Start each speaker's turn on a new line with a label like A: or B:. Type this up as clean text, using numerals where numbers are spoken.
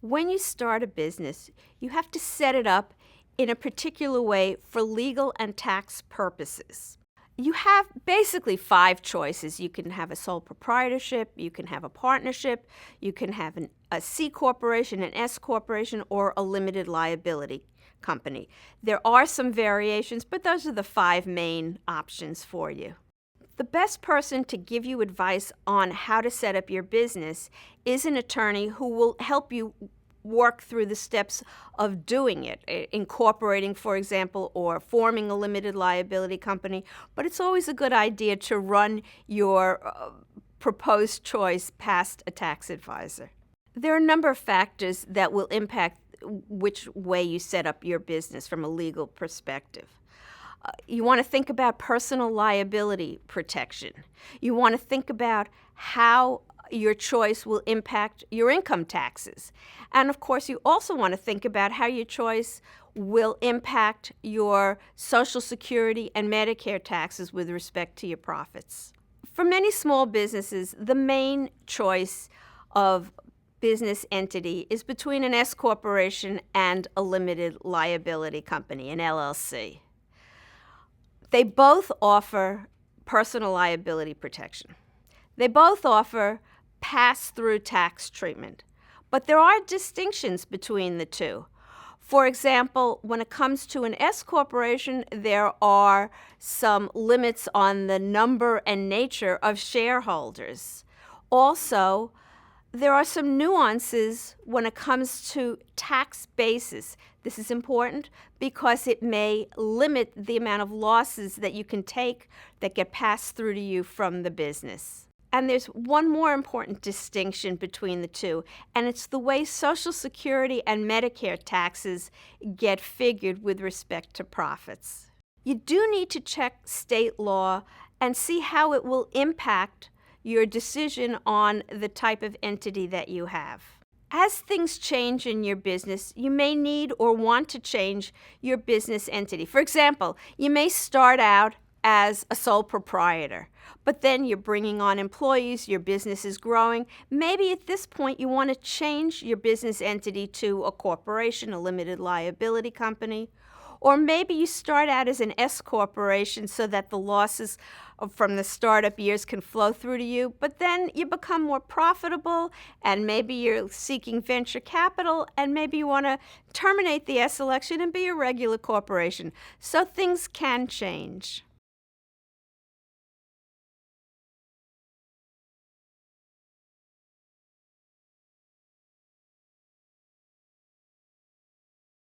A: When you start a business, you have to set it up in a particular way for legal and tax purposes. You have basically 5 choices. You can have a sole proprietorship, you can have a partnership, you can have a C corporation, an S corporation, or a limited liability company. There are some variations, but those are the 5 main options for you. The best person to give you advice on how to set up your business is an attorney who will help you work through the steps of doing it, incorporating, for example, or forming a limited liability company. But it's always a good idea to run your proposed choice past a tax advisor. There are a number of factors that will impact which way you set up your business from a legal perspective. You want to think about personal liability protection. You want to think about how your choice will impact your income taxes. And of course, you also want to think about how your choice will impact your Social Security and Medicare taxes with respect to your profits. For many small businesses, the main choice of business entity is between an S corporation and a limited liability company, an LLC. They both offer personal liability protection. They both offer pass-through tax treatment. But there are distinctions between the two. For example, when it comes to an S corporation, there are some limits on the number and nature of shareholders. Also, there are some nuances when it comes to tax basis. This is important because it may limit the amount of losses that you can take that get passed through to you from the business. And there's one more important distinction between the two, and it's the way Social Security and Medicare taxes get figured with respect to profits. You do need to check state law and see how it will impact your decision on the type of entity that you have. As things change in your business, you may need or want to change your business entity. For example, you may start out as a sole proprietor, but then you're bringing on employees, your business is growing. Maybe at this point you want to change your business entity to a corporation, a limited liability company. Or maybe you start out as an S corporation so that the losses from the startup years can flow through to you, but then you become more profitable and maybe you're seeking venture capital and maybe you want to terminate the S election and be a regular corporation. So things can change.